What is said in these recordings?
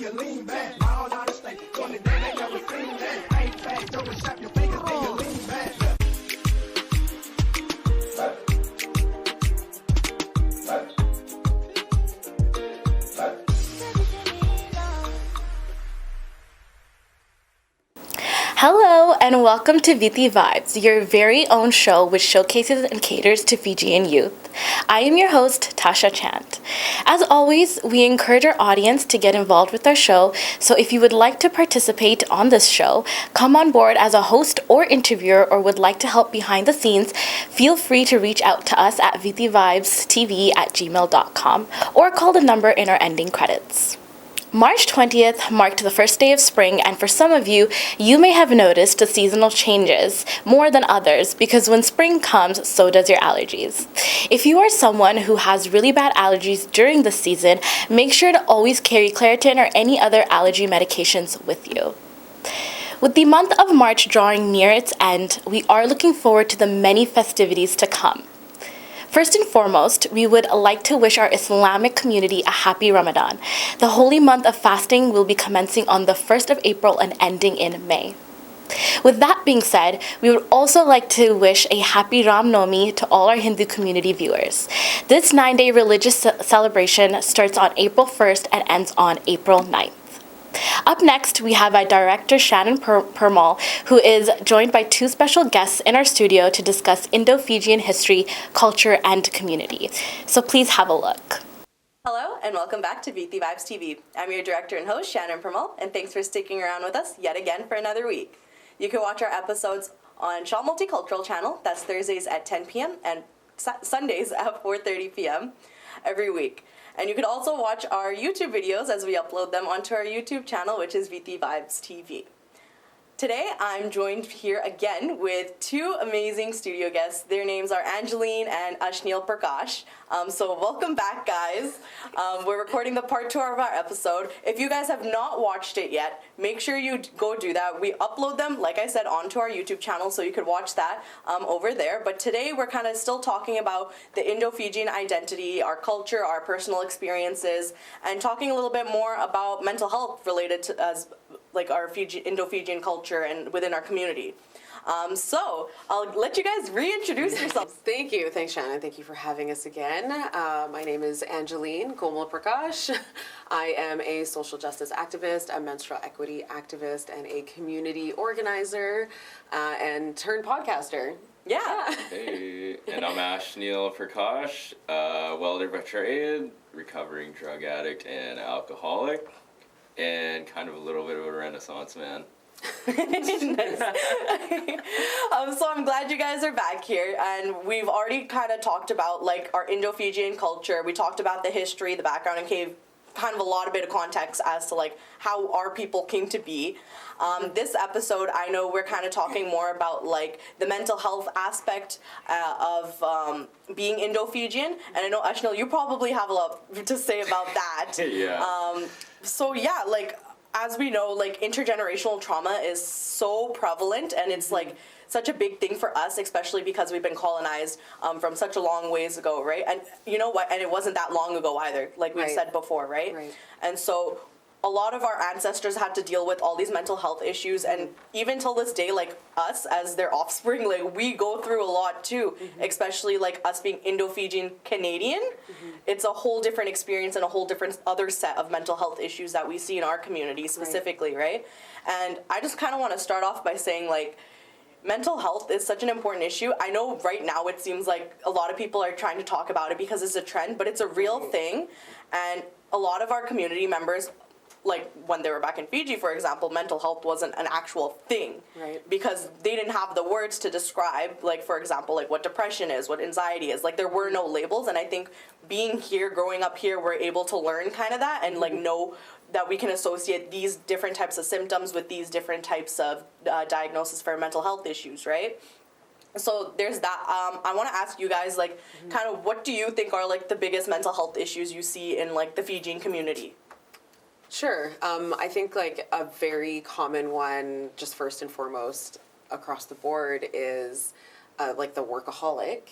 you lean back. All out of state, doing the day they never seen that. Ain't back, don't snap your fingers, then you lean back. Hello and welcome to Viti Vibes, your very own show which showcases and caters to Fijian youth. I am your host, Tasha Chant. As always, we encourage our audience to get involved with our show, so if you would like to participate on this show, come on board as a host or interviewer, or would like to help behind the scenes, feel free to reach out to us at vitivibestv@gmail.com or call the number in our ending credits. March 20th marked the first day of spring, and for some of you, you may have noticed the seasonal changes more than others, because when spring comes, so does your allergies. If you are someone who has really bad allergies during this season, make sure to always carry Claritin or any other allergy medications with you. With the month of March drawing near its end, we are looking forward to the many festivities to come. First and foremost, we would like to wish our Islamic community a happy Ramadan. The holy month of fasting will be commencing on the 1st of April and ending in May. With that being said, we would also like to wish a happy Ram Navami to all our Hindu community viewers. This 9-day religious celebration starts on April 1st and ends on April 9th. Up next, we have our director, Shannon Permal, who is joined by two special guests in our studio to discuss Indo-Fijian history, culture, and community. So please have a look. Hello, and welcome back to Viti Vibes TV. I'm your director and host, Shannon Permal, and thanks for sticking around with us yet again for another week. You can watch our episodes on Shaw Multicultural channel. That's Thursdays at 10 p.m. and Sundays at 4:30 p.m. every week. And you can also watch our YouTube videos as we upload them onto our YouTube channel, which is Viti Vibes TV. Today, I'm joined here again with two amazing studio guests. Their names are Angeline and Ashneel Prakash. So welcome back, guys. We're recording the part 2 of our episode. If you guys have not watched it yet, make sure you go do that. We upload them, like I said, onto our YouTube channel, so you could watch that over there. But today, we're kind of still talking about the Indo-Fijian identity, our culture, our personal experiences, and talking a little bit more about mental health related to our Indo-Fijian culture and within our community. So I'll let you guys reintroduce yourselves. Thank you. Thanks, Shannon. Thank you for having us again. My name is Angeline Komal Prakash. I am a social justice activist, a menstrual equity activist, and a community organizer and turned podcaster. Yeah. Hey, and I'm Ashneel Prakash, welder veteran, recovering drug addict and alcoholic, and kind of a little bit of a renaissance man. So I'm glad you guys are back here, and we've already kind of talked about like our Indo-Fijian culture. We talked about the history, the background, and gave kind of a bit of context as to like how our people came to be. This episode, I know we're kind of talking more about like the mental health aspect of being Indo-Fijian, and I know Ashneel, you probably have a lot to say about that. Yeah. So yeah, like as we know, like intergenerational trauma is so prevalent, and it's like such a big thing for us, especially because we've been colonized from such a long ways ago, right? And you know what? And it wasn't that long ago either, like we said before, right? And so a lot of our ancestors had to deal with all these mental health issues, and even till this day, like us as their offspring, like we go through a lot too, especially like us being Indo-Fijian Canadian. It's a whole different experience and a whole different other set of mental health issues that we see in our community specifically, right? And I just kind of want to start off by saying like, mental health is such an important issue. I know right now it seems like a lot of people are trying to talk about it because it's a trend, but it's a real thing. And a lot of our community members, like when they were back in Fiji, for example, mental health wasn't an actual thing. Because they didn't have the words to describe, like, for example, like what depression is, what anxiety is. Like there were no labels, and I think being here, growing up here, we're able to learn kind of that and like know that we can associate these different types of symptoms with these different types of diagnosis for mental health issues, right? So there's that. I want to ask you guys, like, kind of what do you think are like the biggest mental health issues you see in like the Fijian community? Sure. I think like a very common one, just first and foremost across the board, is like the workaholic.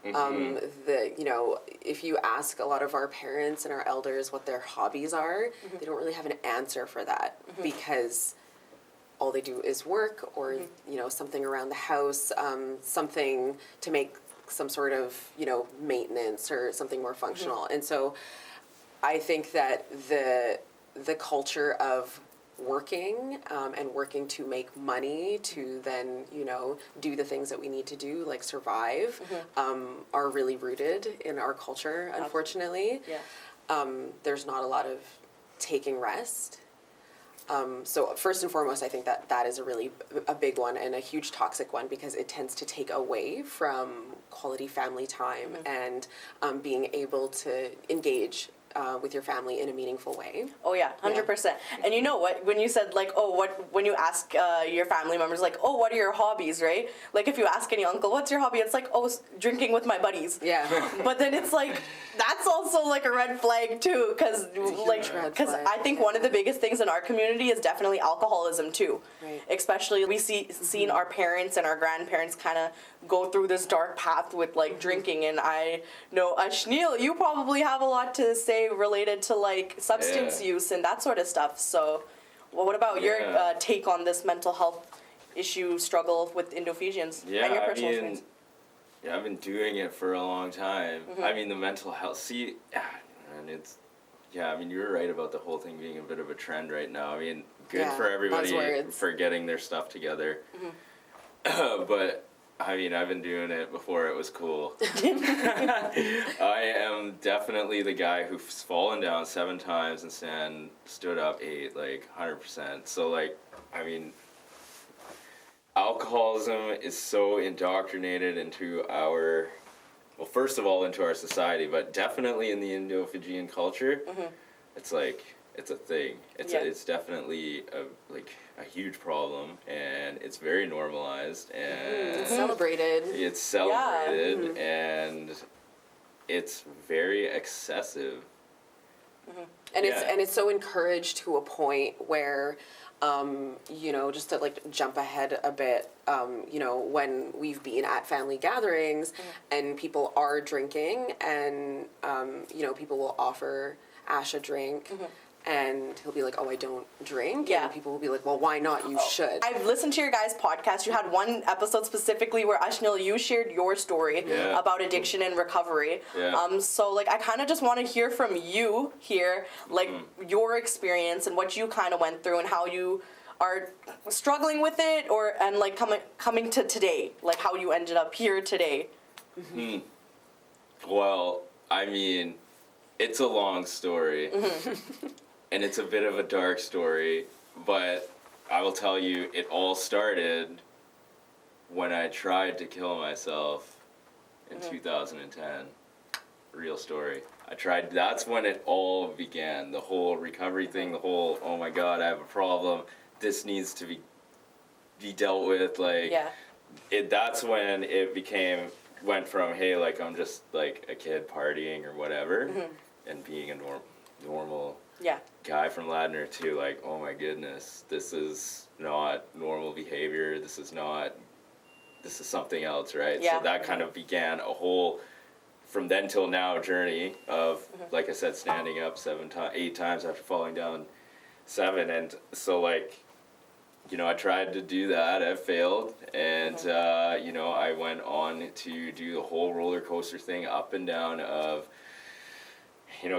If you ask a lot of our parents and our elders what their hobbies are, they don't really have an answer for that because all they do is work or, something around the house, something to make some sort of, maintenance or something more functional. And so I think that the culture of working and working to make money to then do the things that we need to do like survive are really rooted in our culture, unfortunately. There's not a lot of taking rest. So first and foremost, I think that is a big one and a huge toxic one because it tends to take away from quality family time and being able to engage with your family in a meaningful way. Oh yeah, 100%. And you know what? When you said like, when you ask your family members like, oh, what are your hobbies, right? Like if you ask any uncle, what's your hobby? It's like, oh, drinking with my buddies. Yeah. But then it's like, that's also like a red flag too, because I think one of the biggest things in our community is definitely alcoholism too. Right. Especially we seen our parents and our grandparents kind of go through this dark path with like drinking, and I know Ashneil, you probably have a lot to say related to like substance use and that sort of stuff. So, what about your take on this mental health issue struggle with Indo-Fijians and your personal experience? Yeah, I've been doing it for a long time. I mean, the mental health. And you're right about the whole thing being a bit of a trend right now. I mean, good for everybody for getting their stuff together. But I mean, I've been doing it before it was cool. I am definitely the guy who's fallen down 7 times and stood up 8, like 100%. So like, I mean, alcoholism is so indoctrinated into first of all, into our society, but definitely in the Indo-Fijian culture, it's like, it's a thing. It's definitely a huge problem, and it's very normalized, and it's celebrated. And it's very excessive. And it's so encouraged to a point where just to like jump ahead a bit, when we've been at family gatherings and people are drinking and, people will offer Ash a drink and he'll be like, oh, I don't drink. Yeah. And people will be like, well, why not? You should. I've listened to your guys' podcast. You had one episode specifically where, Ashneil, you shared your story about addiction and recovery. Yeah. So, like, I kind of just want to hear from you here, like, your experience and what you kind of went through and how you are struggling with it and coming to today, like how you ended up here today. Well, I mean, it's a long story. And it's a bit of a dark story, but I will tell you, it all started when I tried to kill myself in 2010. Real story. That's when it all began. The whole recovery thing, the whole, oh my God, I have a problem. This needs to be dealt with. That's when it went from, hey, like, I'm just like a kid partying or whatever, and being a normal guy from Ladner to like, oh my goodness, this is not normal behavior. This is something else, right? Yeah. So that kind of began a whole, from then till now, journey of, like I said, standing up 8 times after falling down 7. And so like, I tried to do that, I failed, and I went on to do the whole roller coaster thing up and down of,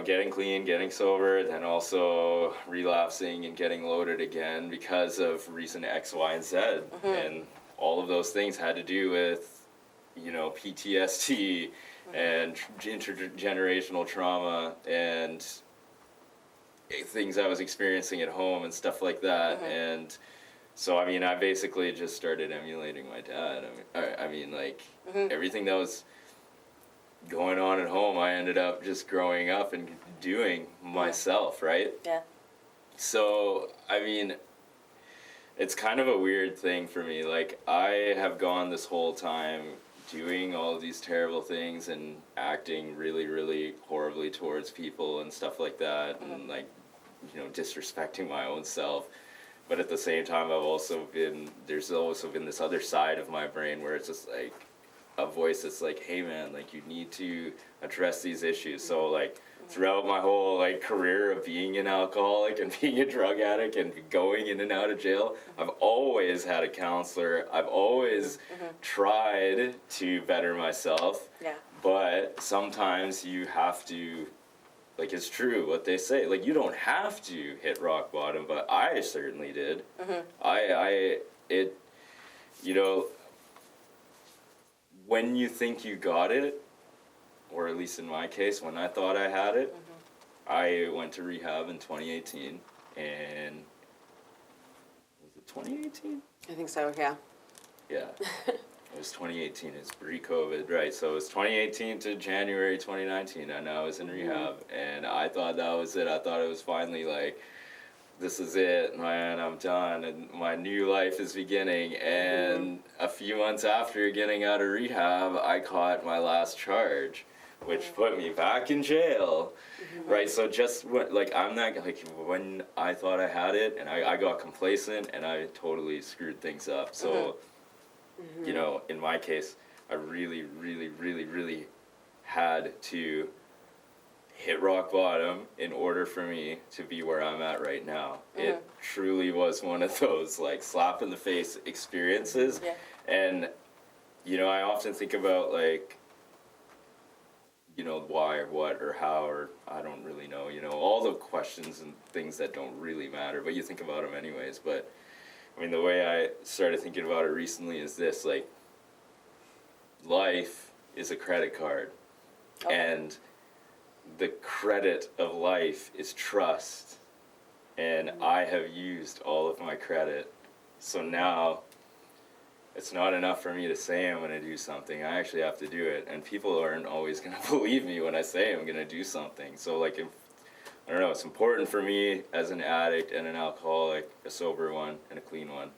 getting clean, getting sober, then also relapsing and getting loaded again because of reason X, Y, and Z. And all of those things had to do with, PTSD and intergenerational trauma and things I was experiencing at home and stuff like that. And so, I mean, I basically just started emulating my dad. Everything that was going on at home, I ended up just growing up and doing myself, right? Yeah. So, I mean, it's kind of a weird thing for me. Like, I have gone this whole time doing all of these terrible things and acting really, really horribly towards people and stuff like that, and like, disrespecting my own self. But at the same time, there's also been this other side of my brain where it's just like, a voice that's like, hey man, like you need to address these issues. So like throughout my whole like career of being an alcoholic and being a drug addict and going in and out of jail, I've always had a counselor. I've always tried to better myself. Yeah. But sometimes you have to, like, it's true what they say. Like, you don't have to hit rock bottom, but I certainly did. You know, when you think you got it, or at least in my case, when I thought I had it, I went to rehab in 2018, and was it 2018? I think so, yeah. Yeah. It was 2018, it's pre-COVID, right? So it was 2018 to January 2019, and I was in rehab, and I thought that was it. I thought it was finally like, this is it, man, I'm done, and my new life is beginning. And a few months after getting out of rehab, I caught my last charge, which put me back in jail, right? So just like, I'm not, like, when I thought I had it, and I got complacent, and I totally screwed things up. So, you know, in my case, I really, really, really, really had to hit rock bottom in order for me to be where I'm at right now. It truly was one of those like slap in the face experiences. And, you know, I often think about like, you know, why or what or how, or I don't really know, you know, all the questions and things that don't really matter, but you think about them anyways. But I mean, the way I started thinking about it recently is this, like, life is a credit card. And the credit of life is trust, and I have used all of my credit. So now it's not enough for me to say I'm going to do something. I actually have to do it, and people aren't always going to believe me when I say I'm going to do something. So like, I don't know, it's important for me as an addict and an alcoholic, a sober one and a clean one,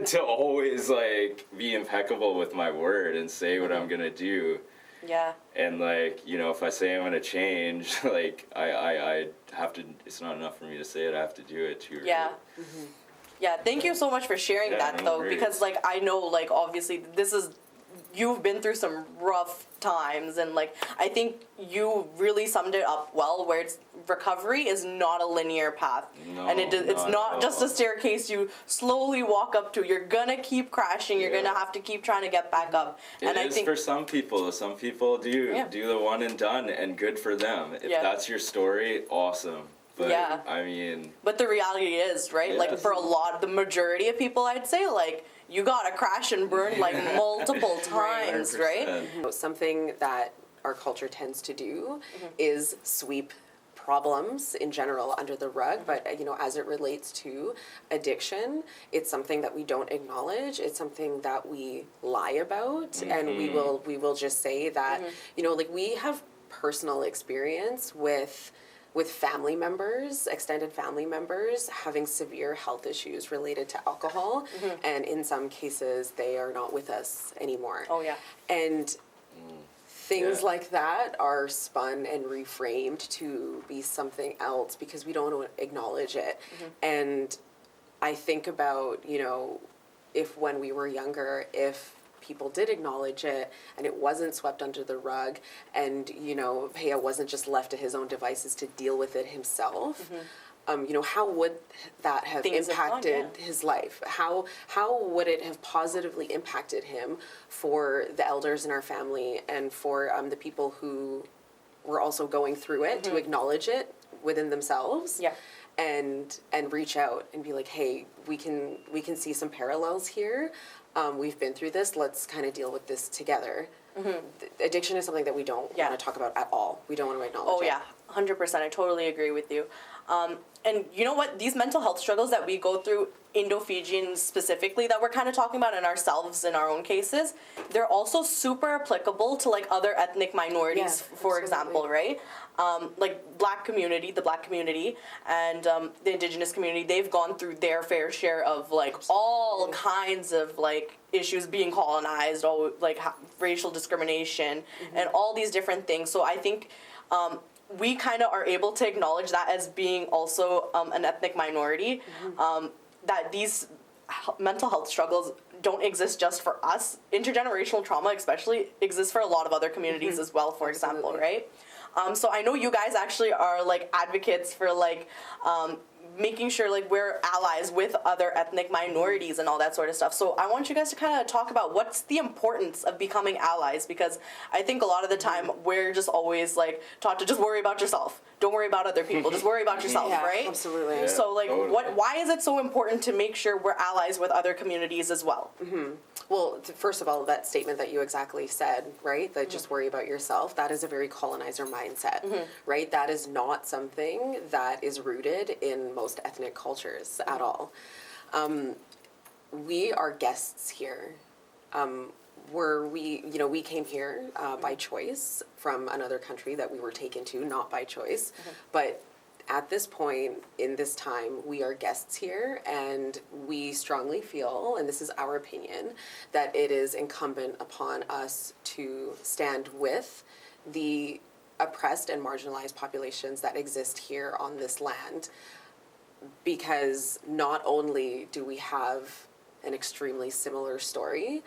to always like be impeccable with my word and say what I'm going to do. Yeah. And like, you know, if I say I'm gonna change, like I have to. It's not enough for me to say it. I have to do it too. Yeah. Yeah. Thank you so much for sharing that, no though, worries. because like I know, like obviously you've been through some rough times, and like I think you really summed it up well, where it's recovery is not a linear path, and it's not just a staircase you slowly walk up to. You're gonna keep crashing. You're gonna have to keep trying to get back up. And I think for some people do the one and done, and good for them. If that's your story, awesome. But I mean, but the reality is, right? Like for the majority of people, I'd say like you gotta crash and burn like multiple times, right? Something that our culture tends to do is sweep problems in general under the rug, but you know, as it relates to addiction, it's something that we don't acknowledge. It's something that we lie about, and we will just say that you know, like we have personal experience with family members, extended family members, having severe health issues related to alcohol, and in some cases they are not with us anymore. Oh yeah. And things like that are spun and reframed to be something else because we don't acknowledge it. And I think about, you know, if when we were younger, if people did acknowledge it and it wasn't swept under the rug, and you know, Paya wasn't just left to his own devices to deal with it himself, you know, how would that have impacted his life? How would it have positively impacted him for the elders in our family and for the people who were also going through it to acknowledge it within themselves? And reach out and be like, hey, we can see some parallels here. We've been through this. Let's kind of deal with this together. Addiction is something that we don't want to talk about at all. We don't want to acknowledge it. Oh yeah, 100%. I totally agree with you. And you know what? These mental health struggles that we go through, Indo-Fijians specifically, that we're kind of talking about in ourselves in our own cases, they're also super applicable to like other ethnic minorities, for example, right? Like the black community and the indigenous community, they've gone through their fair share of like all kinds of like issues, being colonized, all like racial discrimination and all these different things. So I think we kind of are able to acknowledge that as being also an ethnic minority, that these mental health struggles don't exist just for us. Intergenerational trauma especially exists for a lot of other communities as well, for example, right? So I know you guys actually are like advocates for like making sure like we're allies with other ethnic minorities and all that sort of stuff. So I want you guys to kind of talk about what's the importance of becoming allies, because I think a lot of the time we're just always like taught to just worry about yourself. Don't worry about other people. Just worry about yourself, Yeah, right? absolutely. Yeah, So like totally. why is it so important to make sure we're allies with other communities as well? Well, first of all, that statement that you exactly said, right? That just worry about yourself, that is a very colonizer mindset, right? That is not something that is rooted in most ethnic cultures at all. We are guests here. We came here by choice from another country that we were taken to, not by choice. But at this point in this time, we are guests here, and we strongly feel, and this is our opinion, that it is incumbent upon us to stand with the oppressed and marginalized populations that exist here on this land, because not only do we have an extremely similar story,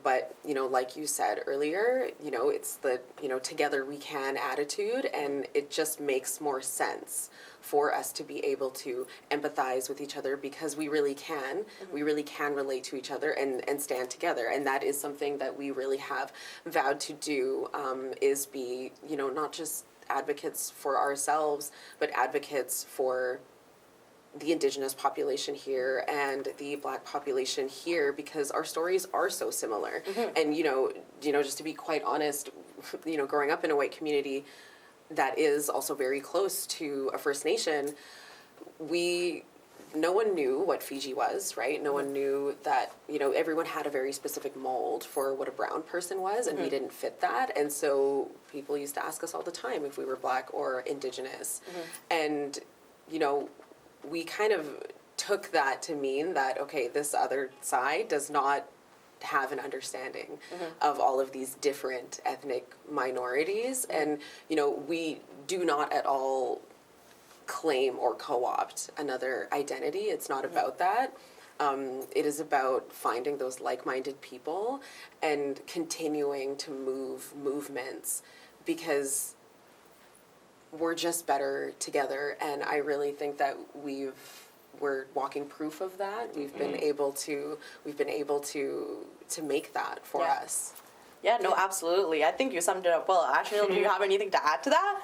but, like you said earlier, it's the, together we can attitude, and it just makes more sense for us to be able to empathize with each other, because we really can. We really can relate to each other and stand together. And that is something that we really have vowed to do, is be, not just advocates for ourselves, but advocates for the Indigenous population here and the Black population here, because our stories are so similar. And just to be quite honest, growing up in a white community that is also very close to a First Nation, no one knew what Fiji was, right? No one knew that, everyone had a very specific mold for what a brown person was, and we didn't fit that. And so people used to ask us all the time if we were Black or Indigenous. And, we kind of took that to mean that, okay, this other side does not have an understanding of all of these different ethnic minorities. And, we do not at all claim or co-opt another identity. It's not about that. It is about finding those like-minded people and continuing to move movements, because we're just better together. And I really think that we're walking proof of that. We've been able to make that for us. Yeah, no, absolutely. I think you summed it up well. Ashley, do you have anything to add to that?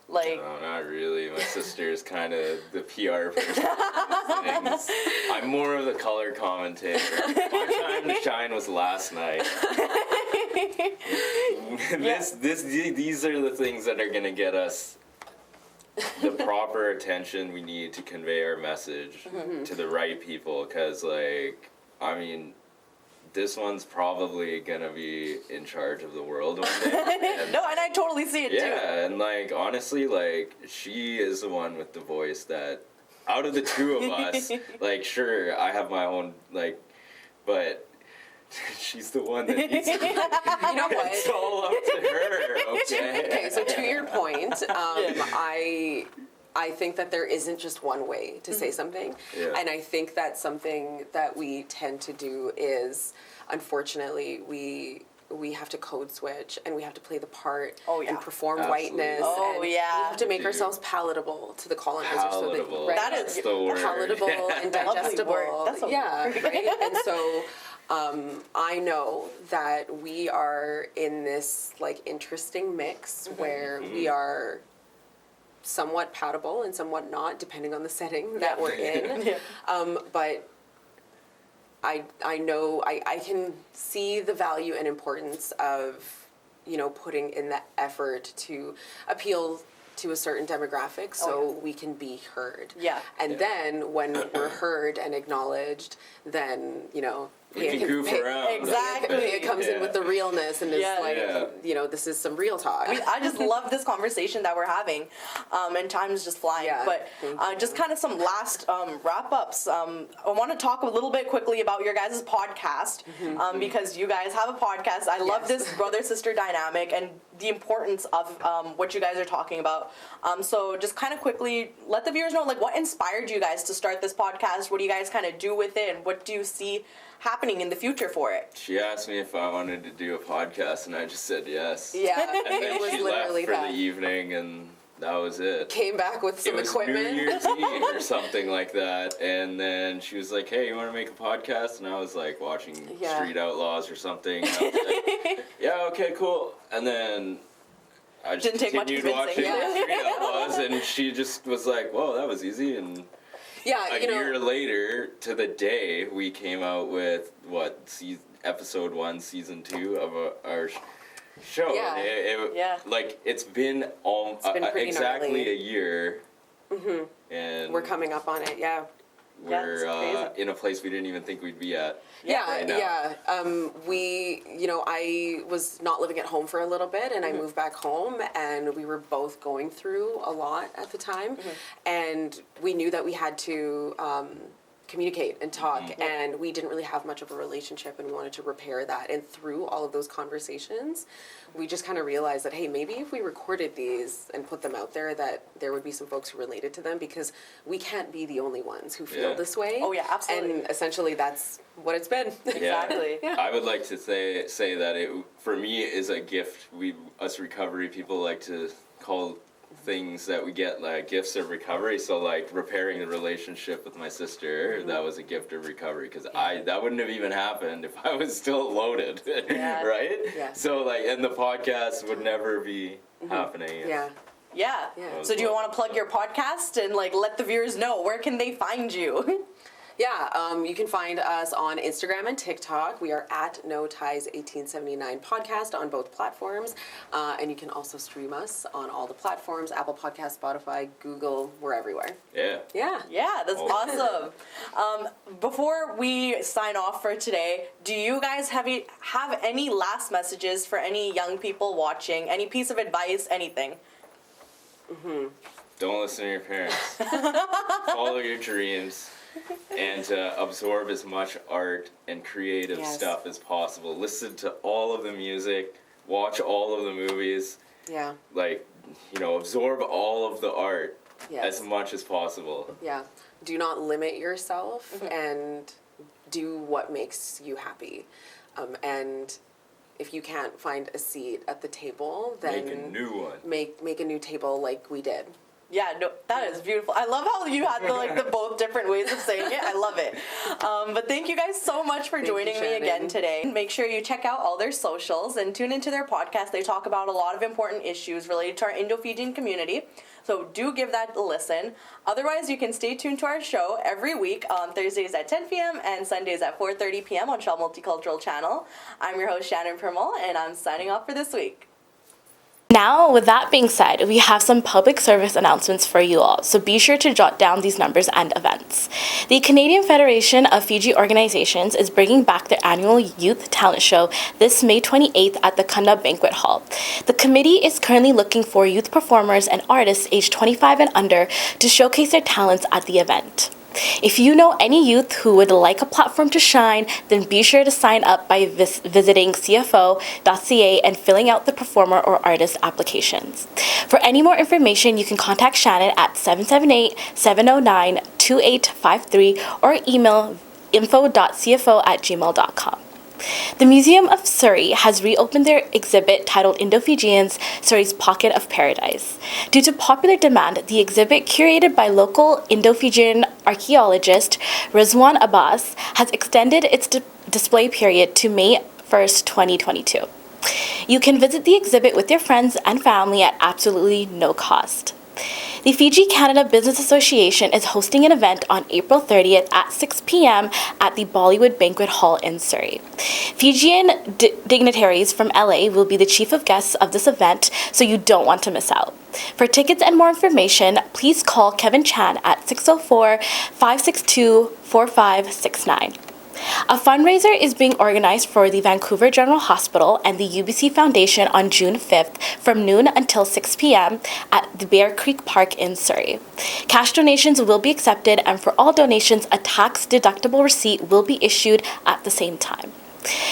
Like, No, not really. My sister's kind of the PR person for these things. I'm more of the color commentator. My time to shine was last night. These are the things that are gonna get us the proper attention we need to convey our message to the right people. Because, this one's probably gonna be in charge of the world one day. no, and I totally see it too. Yeah, and honestly, she is the one with the voice that, out of the two of us, sure, I have my own, but she's the one that needs to, You know what? it's all up to her, okay? Okay, so to your point, I think that there isn't just one way to say something. Yeah. And I think that something that we tend to do is, unfortunately, we have to code switch, and we have to play the part and perform Absolutely. whiteness. Oh, and yeah. we have to make Dude. ourselves palatable to the colonizers. Palatable. Right? That That's is the word. Palatable and Lovely digestible. word. That's a right? And so I know that we are in this interesting mix where we are somewhat palatable and somewhat not, depending on the setting that we're in. But I know I can see the value and importance of putting in the effort to appeal to a certain demographic so we can be heard. Yeah. And then when we're heard and acknowledged, then We can goof around. Exactly. It comes in with the realness and is Yeah. like, Yeah. you know, this is some real talk. I just love this conversation that we're having, and time's just flying. Yeah, But thank just kind of some last wrap-ups. I want to talk a little bit quickly about your guys' podcast, because you guys have a podcast. I love Yes. this brother-sister dynamic and the importance of what you guys are talking about. So just kind of quickly let the viewers know, like, what inspired you guys to start this podcast? What do you guys kind of do with it, and what do you see happening in the future for it? She asked me if I wanted to do a podcast, and I just said yes. Yeah, And then it was she left literally for that. the evening, and that was it. Came back with It some was equipment. New Year's Eve or something like that, and then she was like, "Hey, you want to make a podcast?" And I was like, watching Yeah. Street Outlaws or something. And I was like, "Yeah, okay, cool." And then I just Didn't take much continued watching convincing. Street Outlaws, and she just was like, "Whoa, that was easy." And Yeah, a you know, year later, to the day, we came out with episode 1, season 2 of our show. Yeah. And Yeah. like it's been been pretty exactly gnarly. a year. And we're coming up on it. Yeah. Yeah, we're it's crazy. in a place we didn't even think we'd be at. Yeah, right now. yeah. We, you know, I was not living at home for a little bit, and I moved back home, and we were both going through a lot at the time, and we knew that we had to communicate and talk, and we didn't really have much of a relationship, and we wanted to repair that. And through all of those conversations, we just kind of realized that, hey, maybe if we recorded these and put them out there, that there would be some folks who related to them, because we can't be the only ones who feel Yeah. this way. Oh, yeah, absolutely. And essentially, that's what it's been. Exactly. Yeah. I would like to say that it for me is a gift. Us recovery people like to call things that we get like gifts of recovery. So like repairing the relationship with my sister, that was a gift of recovery, because that wouldn't have even happened if I was still loaded, Yeah. right? Yeah. So like, and the podcast would never be happening. Yeah. Yeah. Yeah. So do you want to plug your podcast and like let the viewers know where can they find you? Yeah, you can find us on Instagram and TikTok. We are at No Ties 1879 Podcast on both platforms. And you can also stream us on all the platforms, Apple Podcasts, Spotify, Google, we're everywhere. Yeah. Yeah. Yeah, that's Oh. awesome. Before we sign off for today, do you guys have any last messages for any young people watching? Any piece of advice, anything? Don't listen to your parents. Follow your dreams. And to absorb as much art and creative Yes. stuff as possible. Listen to all of the music, watch all of the movies, Yeah. like, absorb all of the art Yes. as much as possible. Yeah. Do not limit yourself and do what makes you happy. And if you can't find a seat at the table, then Make a new one. make a new table like we did. Yeah, no, that is beautiful. I love how you had the both different ways of saying it. I love it. But thank you guys so much for Thank joining you, me Shannon. again today. Make sure you check out all their socials and tune into their podcast. They talk about a lot of important issues related to our Indo-Fijian community. So do give that a listen. Otherwise, you can stay tuned to our show every week on Thursdays at 10 p.m. and Sundays at 4:30 p.m. on Shaw Multicultural Channel. I'm your host, Shannon Permal, and I'm signing off for this week. Now, with that being said, we have some public service announcements for you all, so be sure to jot down these numbers and events. The Canadian Federation of Fiji Organizations is bringing back their annual Youth Talent Show this May 28th at the Kunda Banquet Hall. The committee is currently looking for youth performers and artists aged 25 and under to showcase their talents at the event. If you know any youth who would like a platform to shine, then be sure to sign up by visiting cfo.ca and filling out the performer or artist applications. For any more information, you can contact Shannon at 778-709-2853 or email info.cfo@gmail.com. The Museum of Surrey has reopened their exhibit titled Indo-Fijians, Surrey's Pocket of Paradise. Due to popular demand, the exhibit, curated by local Indo-Fijian archaeologist Rizwan Abbas, has extended its display period to May 1st, 2022. You can visit the exhibit with your friends and family at absolutely no cost. The Fiji Canada Business Association is hosting an event on April 30th at 6 p.m. at the Bollywood Banquet Hall in Surrey. Fijian dignitaries from LA will be the chief of guests of this event, so you don't want to miss out. For tickets and more information, please call Kevin Chan at 604-562-4569. A fundraiser is being organized for the Vancouver General Hospital and the UBC Foundation on June 5th from noon until 6 p.m. at the Bear Creek Park in Surrey. Cash donations will be accepted, and for all donations, a tax-deductible receipt will be issued at the same time.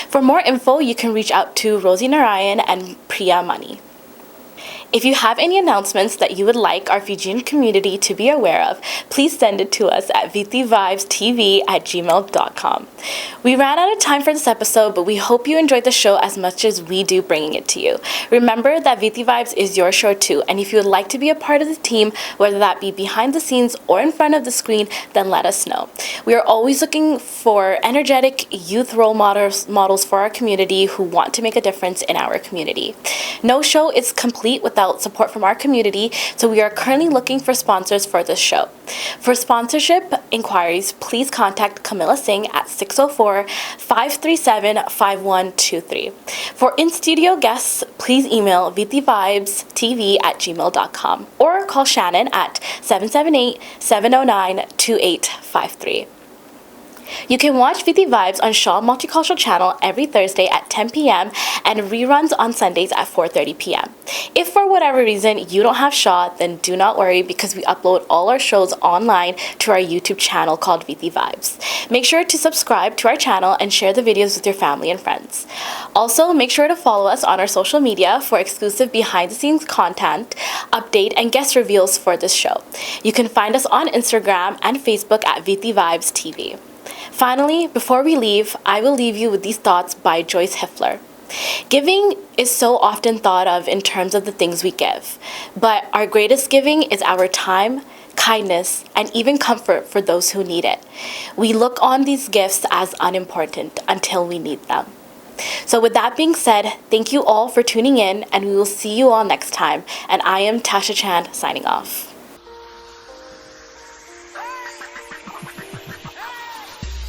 For more info, you can reach out to Rosie Narayan and Priya Money. If you have any announcements that you would like our Fijian community to be aware of, please send it to us at vitivibestv@gmail.com. We ran out of time for this episode, but we hope you enjoyed the show as much as we do bringing it to you. Remember that Viti Vibes is your show too, and if you would like to be a part of the team, whether that be behind the scenes or in front of the screen, then let us know. We are always looking for energetic youth role models for our community who want to make a difference in our community. No show is complete without support from our community, so we are currently looking for sponsors for this show. For sponsorship inquiries, please contact Camilla Singh at 604-537-5123. For in-studio guests, please email vitivibestv@gmail.com or call Shannon at 778-709-2853. You can watch Viti Vibes on Shaw Multicultural Channel every Thursday at 10 p.m. and reruns on Sundays at 4:30 p.m. If for whatever reason you don't have Shaw, then do not worry because we upload all our shows online to our YouTube channel called Viti Vibes. Make sure to subscribe to our channel and share the videos with your family and friends. Also, make sure to follow us on our social media for exclusive behind-the-scenes content, update, and guest reveals for this show. You can find us on Instagram and Facebook at Viti Vibes TV. Finally, before we leave, I will leave you with these thoughts by Joyce Hiffler. Giving is so often thought of in terms of the things we give, but our greatest giving is our time, kindness, and even comfort for those who need it. We look on these gifts as unimportant until we need them. So with that being said, thank you all for tuning in, and we will see you all next time. And I am Tasha Chan signing off.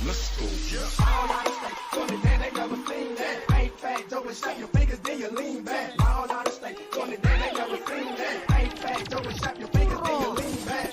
Let's go. All out of state, going it down, they never seen that. Ain't fat, double shot your fingers, then you lean back. All out of state, going it down, they never seen that. Ain't fat, double shot your fingers, then you lean back.